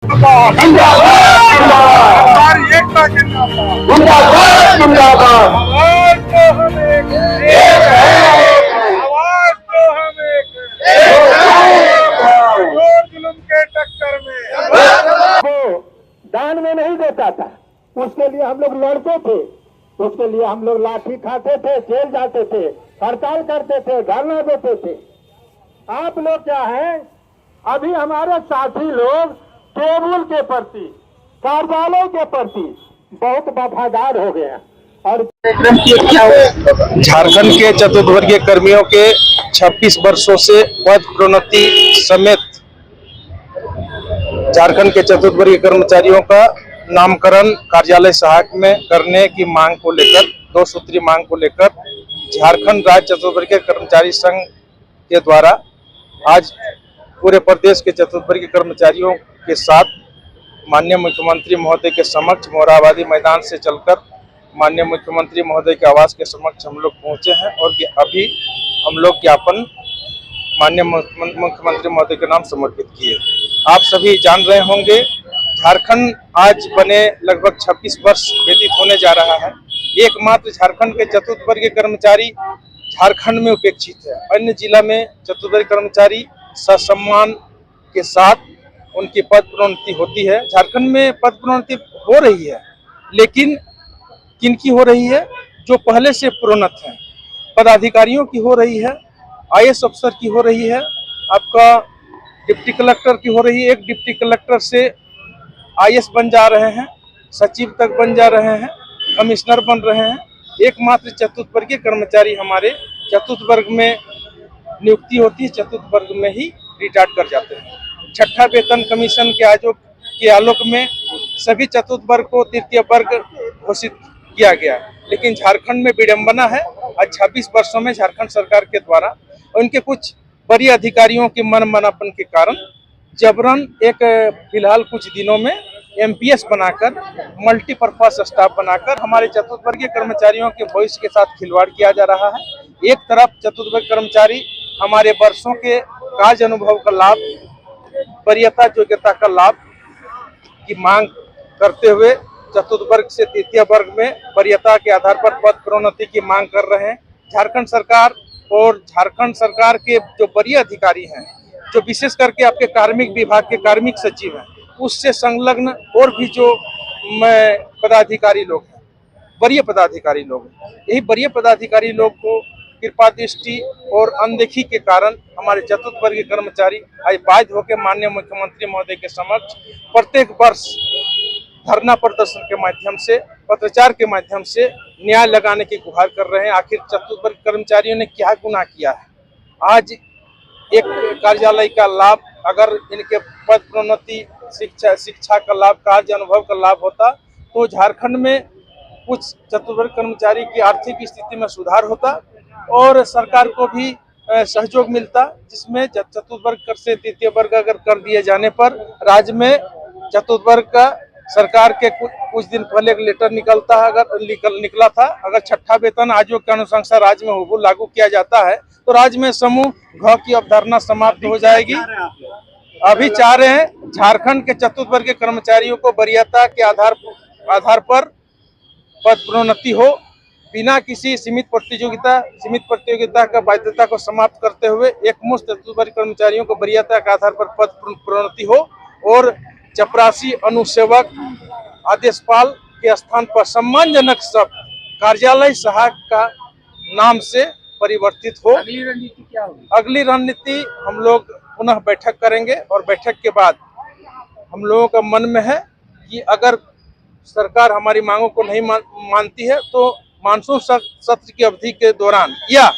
हमारी एकता जिंदाबाद, आवाज तो हम एक आवाज तो हम एक जोर जुल्म के टक्कर में वो दान में नहीं देता था, उसके लिए हम लोग लड़ते थे, उसके लिए हम लोग लाठी खाते थे, जेल जाते थे, हड़ताल करते थे, धरना देते थे। आप लोग क्या है, अभी हमारे साथी लोग टेबल के प्रति, कार्यालय के प्रति बहुत वफादार हो गए हैं। और झारखंड के चतुर्थवर्गीय कर्मियों के 26 वर्षों से पद प्रोन्नति समेत झारखंड के चतुर्थवर्गीय कर्मचारियों का नामकरण कार्यालय सहायक में करने की मांग को लेकर, 2 सूत्रीय मांग को लेकर झारखंड राज्य चतुर्थवर्गीय कर्मचारी संघ के द्वारा आज पूरे प्रदेश के चतुर्थवर्गीय कर्मचारियों के साथ माननीय मुख्यमंत्री महोदय के समक्ष मोरहाबादी मैदान से चलकर माननीय मुख्यमंत्री महोदय के आवास के समक्ष हम लोग पहुंचे हैं और अभी हम लोग ज्ञापन माननीय मुख्यमंत्री महोदय के नाम समर्पित किए। आप सभी जान रहे होंगे, झारखंड आज बने लगभग 26 वर्ष व्यतीत होने जा रहा है। एकमात्र झारखंड के चतुर्थवर्गीय कर्मचारी झारखंड में उपेक्षित है। अन्य जिला में चतुर्थवर्गीय कर्मचारी ससम्मान के साथ उनकी पद प्रोन्नति होती है। झारखंड में पद प्रोन्नति हो रही है, लेकिन किनकी हो रही है? जो पहले से प्रोन्नत हैं, पदाधिकारियों की हो रही है, आईएएस अफसर की हो रही है, आपका डिप्टी कलेक्टर की हो रही है। एक डिप्टी कलेक्टर से आईएएस बन जा रहे हैं, सचिव तक बन जा रहे हैं, कमिश्नर बन रहे हैं। एकमात्र चतुर्थवर्गीय कर्मचारी हमारे चतुर्थ वर्ग में नियुक्ति होती है, चतुर्थ वर्ग में ही रिटायर्ड कर जाते हैं। छठा वेतन कमीशन के आयोग के आलोक में सभी चतुर्थ वर्ग को तृतीय वर्ग घोषित किया गया, लेकिन झारखंड में विडंबना है। आज 26 वर्षों में झारखंड सरकार के द्वारा उनके कुछ वरीय अधिकारियों के मनमानापन के कारण जबरन एक फिलहाल कुछ दिनों में एमपीएस बनाकर, मल्टीपर्पज स्टाफ बनाकर हमारे चतुर्थवर्गीय कर्मचारियों के भविष्य के साथ खिलवाड़ किया जा रहा है। एक तरफ चतुर्थवर्गीय कर्मचारी हमारे वर्षों के कार्य अनुभव का लाभ, वरीयता योग्यता का लाभ की मांग करते हुए चतुर्थ वर्ग से तृतीय वर्ग में वरीयता के आधार पर पद प्रोन्नति की मांग कर रहे हैं। झारखंड सरकार और झारखंड सरकार के जो वरीय अधिकारी हैं, जो विशेष करके आपके कार्मिक विभाग के कार्मिक सचिव हैं, उससे संलग्न और भी जो पदाधिकारी लोग हैं, वरीय पदाधिकारी लोग हैं, यही वरीय पदाधिकारी लोग को कृपा दृष्टि और अनदेखी के कारण हमारे चतुर्थवर्गीय कर्मचारी आज बाध्य होकर माननीय मुख्यमंत्री महोदय के समक्ष प्रत्येक वर्ष धरना प्रदर्शन के माध्यम से, पत्रचार के माध्यम से न्याय लगाने की गुहार कर रहे हैं। आखिर चतुर्थवर्गीय कर्मचारियों ने क्या गुनाह किया है? आज एक कार्यालय का लाभ, अगर इनके पद प्रोन्नति, शिक्षा का लाभ, कार्य अनुभव का लाभ होता तो झारखंड में कुछ चतुर्थवर्गीय कर्मचारी की आर्थिक स्थिति में सुधार होता और सरकार को भी सहयोग मिलता, जिसमें चतुर्थ वर्ग से तृतीय वर्ग अगर कर दिए जाने पर राज्य में चतुर्थ वर्ग का सरकार के कुछ दिन पहले एक लेटर निकलता है, अगर निकला था, अगर छठा वेतन आयोग के अनुशंसा राज्य में हुबहू लागू किया जाता है तो राज्य में समूह घ की अवधारणा समाप्त हो जाएगी। अभी चाह रहे हैं झारखंड के चतुर्थवर्गीय कर्मचारियों को वरीयता के आधार पर पद प्रोन्नति हो, बिना किसी सीमित प्रतियोगिता का बाध्यता को समाप्त करते हुए एकमुश्त चतुर्थवर्गीय कर्मचारियों को वरीयता के आधार पर पद प्रोन्नति हो और चपरासी, अनुसेवक, आदेशपाल के स्थान पर सम्मानजनक शब्द कार्यालय सहायक का नाम से परिवर्तित हो। अगली रणनीति क्या होगी? अगली रणनीति हम लोग पुनः बैठक करेंगे और बैठक के बाद हम लोगों का मन में है कि अगर सरकार हमारी मांगों को नहीं मानती है तो मानसून सत्र की अवधि के दौरान या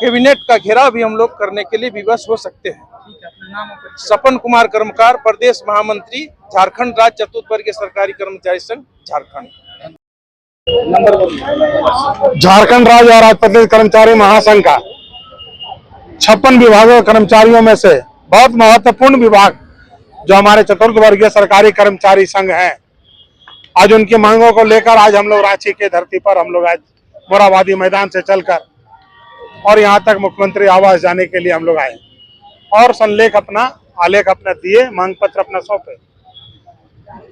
कैबिनेट का घेराव भी हम लोग करने के लिए विवश हो सकते हैं। सपन कुमार कर्मकार, प्रदेश महामंत्री, झारखंड राज्य चतुर्थवर्गीय सरकारी कर्मचारी संघ, झारखंड। झारखंड राज्य और प्रदेश कर्मचारी महासंघ का 56 विभागों कर्मचारियों में से बहुत महत्वपूर्ण विभाग जो हमारे चतुर्थवर्गीय सरकारी कर्मचारी संघ हैं, आज उनकी मांगों को लेकर आज हम लोग रांची के धरती पर हम लोग आज मोरहाबादी मैदान से चलकर और यहाँ तक मुख्यमंत्री आवास जाने के लिए हम लोग आए और आलेख अपना दिए, मांग पत्र अपना सौंपे।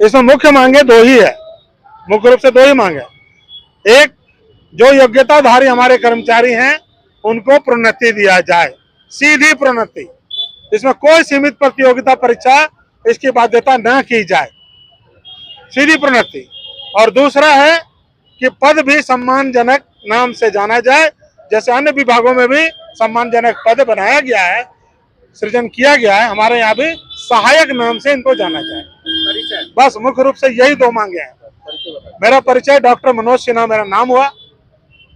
इसमें मुख्य मांगे दो ही है, मुख्य रूप से दो ही मांगे। एक, जो योग्यताधारी हमारे कर्मचारी हैं उनको प्रोन्नति दिया जाए, सीधी प्रोन्नति, इसमें कोई सीमित प्रतियोगिता परीक्षा इसकी बाध्यता न की जाए, सीधी प्रोन्नति। और दूसरा है कि पद भी सम्मानजनक नाम से जाना जाए, जैसे अन्य विभागों में भी सम्मानजनक पद बनाया गया है, सृजन किया गया है, हमारे यहाँ भी सहायक नाम से इनको जाना जाए। बस मुख्य रूप से यही दो मांगे हैं। मेरा परिचय डॉक्टर मनोज सिन्हा मेरा नाम हुआ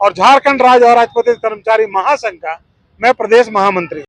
और झारखंड राज्य और राजपत्रित कर्मचारी महासंघ का मैं प्रदेश महामंत्री।